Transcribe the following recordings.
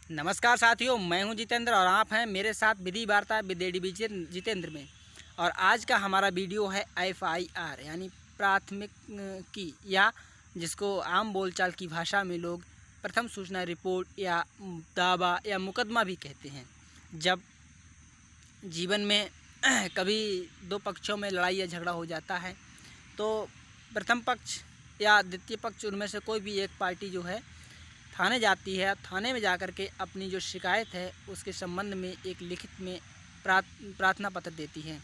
नमस्कार साथियों, मैं हूं जितेंद्र और आप हैं मेरे साथ विधि वार्ता विद एडीबी जितेंद्र में। और आज का हमारा वीडियो है एफआईआर यानी प्राथमिक की, या जिसको आम बोलचाल की भाषा में लोग प्रथम सूचना रिपोर्ट या दावा या मुकदमा भी कहते हैं। जब जीवन में कभी दो पक्षों में लड़ाई या झगड़ा हो जाता है तो प्रथम पक्ष या द्वितीय पक्ष, उनमें से कोई भी एक पार्टी जो है थाने जाती है। थाने में जाकर के अपनी जो शिकायत है उसके संबंध में एक लिखित में प्रार्थना पत्र देती है।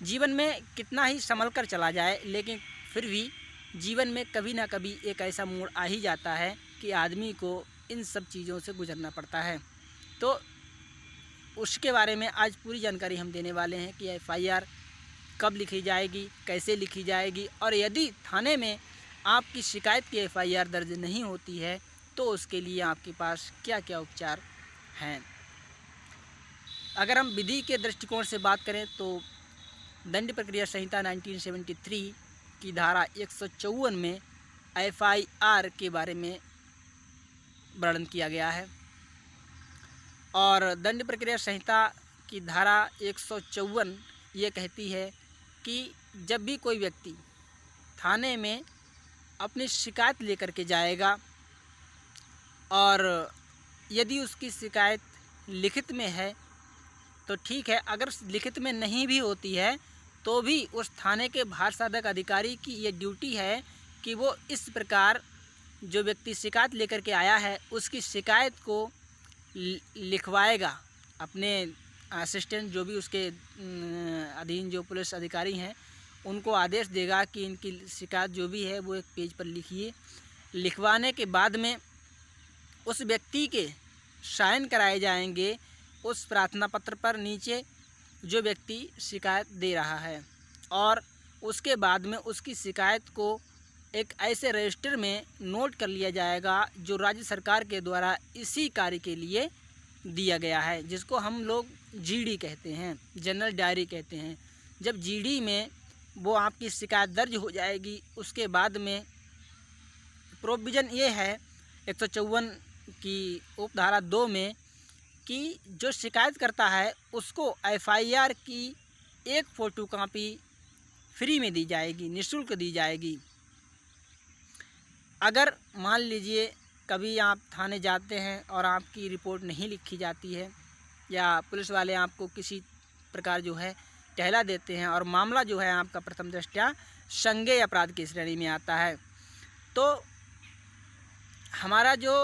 जीवन में कितना ही संभल कर चला जाए, लेकिन फिर भी जीवन में कभी ना कभी एक ऐसा मोड़ आ ही जाता है कि आदमी को इन सब चीज़ों से गुजरना पड़ता है। तो उसके बारे में आज पूरी जानकारी हम देने वाले हैं कि एफआईआर कब लिखी जाएगी, कैसे लिखी जाएगी, और यदि थाने में आपकी शिकायत की एफआईआर दर्ज नहीं होती है तो उसके लिए आपके पास क्या क्या उपचार हैं। अगर हम विधि के दृष्टिकोण से बात करें तो दंड प्रक्रिया संहिता 1973 की धारा 154 में एफआईआर के बारे में वर्णन किया गया है। और दंड प्रक्रिया संहिता की धारा 154 ये कहती है कि जब भी कोई व्यक्ति थाने में अपनी शिकायत लेकर के जाएगा और यदि उसकी शिकायत लिखित में है तो ठीक है, अगर लिखित में नहीं भी होती है तो भी उस थाने के भारसाधक अधिकारी की ये ड्यूटी है कि वो इस प्रकार जो व्यक्ति शिकायत लेकर के आया है उसकी शिकायत को लिखवाएगा। अपने असिस्टेंट जो भी उसके अधीन जो पुलिस अधिकारी हैं उनको आदेश देगा कि इनकी शिकायत जो भी है वो एक पेज पर लिखिए। लिखवाने के बाद में उस व्यक्ति के साइन कराए जाएंगे उस प्रार्थना पत्र पर नीचे जो व्यक्ति शिकायत दे रहा है, और उसके बाद में उसकी शिकायत को एक ऐसे रजिस्टर में नोट कर लिया जाएगा जो राज्य सरकार के द्वारा इसी कार्य के लिए दिया गया है, जिसको हम लोग जीडी कहते हैं, जनरल डायरी कहते हैं। जब जीडी में वो आपकी शिकायत दर्ज हो जाएगी उसके बाद में प्रोविज़न ये है 154 की उपधारा 2 में कि जो शिकायत करता है उसको एफआईआर की एक फ़ोटोकॉपी फ्री में दी जाएगी, निःशुल्क दी जाएगी। अगर मान लीजिए कभी आप थाने जाते हैं और आपकी रिपोर्ट नहीं लिखी जाती है या पुलिस वाले आपको किसी प्रकार जो है टहला देते हैं और मामला जो है आपका प्रथम दृष्टया संज्ञेय अपराध की श्रेणी में आता है, तो हमारा जो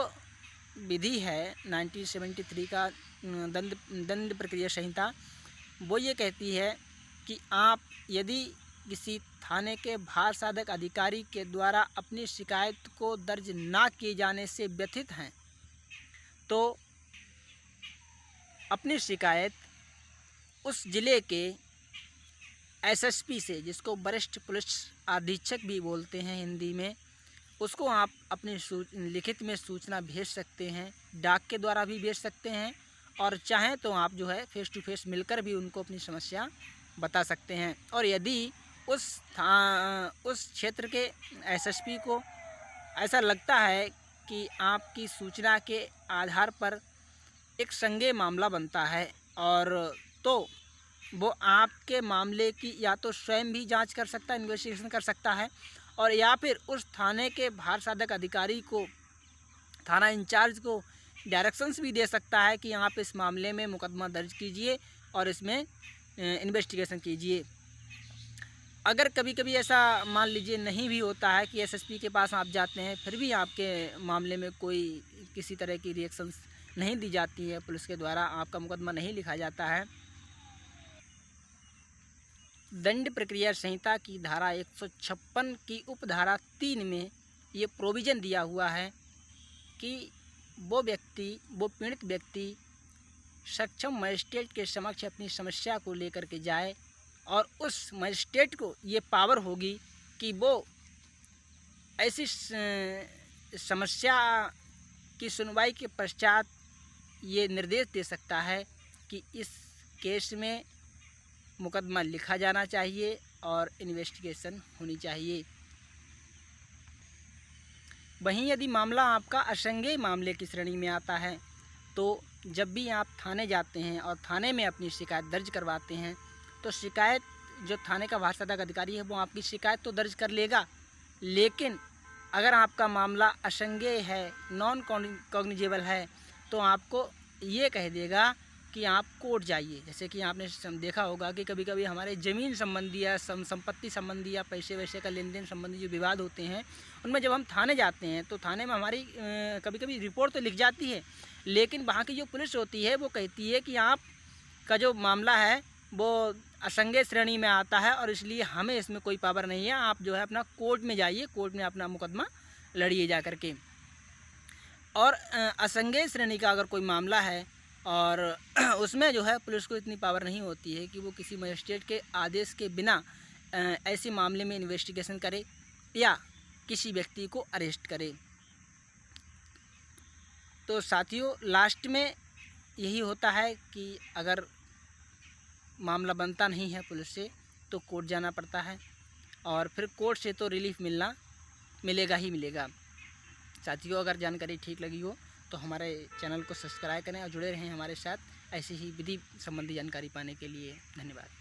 विधि है 1973 का दंड प्रक्रिया संहिता वो ये कहती है कि आप यदि किसी थाने के भारसाधक अधिकारी के द्वारा अपनी शिकायत को दर्ज ना किए जाने से व्यथित हैं तो अपनी शिकायत उस जिले के एसएसपी से, जिसको वरिष्ठ पुलिस अधीक्षक भी बोलते हैं हिंदी में, उसको आप अपनी लिखित में सूचना भेज सकते हैं। डाक के द्वारा भी भेज सकते हैं और चाहें तो आप जो है फेस टू फेस मिलकर भी उनको अपनी समस्या बता सकते हैं। और यदि उस क्षेत्र के एसएसपी को ऐसा लगता है कि आपकी सूचना के आधार पर एक संज्ञेय मामला बनता है और तो वो आपके मामले की या तो स्वयं भी जांच कर सकता है, इन्वेस्टिगेशन कर सकता है, और या फिर उस थाने के भारसाधक अधिकारी को, थाना इंचार्ज को डायरेक्शंस भी दे सकता है कि आप इस मामले में मुकदमा दर्ज कीजिए और इसमें इन्वेस्टिगेशन कीजिए। अगर कभी कभी ऐसा मान लीजिए नहीं भी होता है कि एसएसपी के पास आप जाते हैं फिर भी आपके मामले में कोई किसी तरह की रिएक्शंस नहीं दी जाती है, पुलिस के द्वारा आपका मुकदमा नहीं लिखा जाता है, दंड प्रक्रिया संहिता की धारा 156 की उपधारा 3 में ये प्रोविज़न दिया हुआ है कि वो पीड़ित व्यक्ति सक्षम मजिस्ट्रेट के समक्ष अपनी समस्या को लेकर के जाए और उस मजिस्ट्रेट को ये पावर होगी कि वो ऐसी समस्या की सुनवाई के पश्चात ये निर्देश दे सकता है कि इस केस में मुकदमा लिखा जाना चाहिए और इन्वेस्टिगेशन होनी चाहिए। वहीं यदि मामला आपका असंज्ञेय मामले की श्रेणी में आता है तो जब भी आप थाने जाते हैं और थाने में अपनी शिकायत दर्ज करवाते हैं तो शिकायत जो थाने का वार्षिक अधिकारी है वो आपकी शिकायत तो दर्ज कर लेगा, लेकिन अगर आपका मामला असंज्ञेय है, नॉन कॉग्निजेबल है, तो आपको ये कह देगा कि आप कोर्ट जाइए। जैसे कि आपने देखा होगा कि कभी कभी हमारे ज़मीन संबंधी या संपत्ति संबंधी या पैसे वैसे का लेन देन संबंधी जो विवाद होते हैं, उनमें जब हम थाने जाते हैं तो थाने में हमारी कभी कभी रिपोर्ट तो लिख जाती है, लेकिन वहाँ की जो पुलिस होती है वो कहती है कि आप का जो मामला है वो असंज्ञेय श्रेणी में आता है और इसलिए हमें इसमें कोई पावर नहीं है, आप जो है अपना कोर्ट में जाइए, कोर्ट में अपना मुकदमा लड़िए जा करके। और असंज्ञेय श्रेणी का अगर कोई मामला है और उसमें जो है पुलिस को इतनी पावर नहीं होती है कि वो किसी मजिस्ट्रेट के आदेश के बिना ऐसे मामले में इन्वेस्टिगेशन करे या किसी व्यक्ति को अरेस्ट करे। तो साथियों, लास्ट में यही होता है कि अगर मामला बनता नहीं है पुलिस से तो कोर्ट जाना पड़ता है और फिर कोर्ट से तो रिलीफ मिलेगा ही मिलेगा। साथियों, अगर जानकारी ठीक लगी हो तो हमारे चैनल को सब्सक्राइब करें और जुड़े रहें हमारे साथ ऐसी ही विधि संबंधी जानकारी पाने के लिए। धन्यवाद।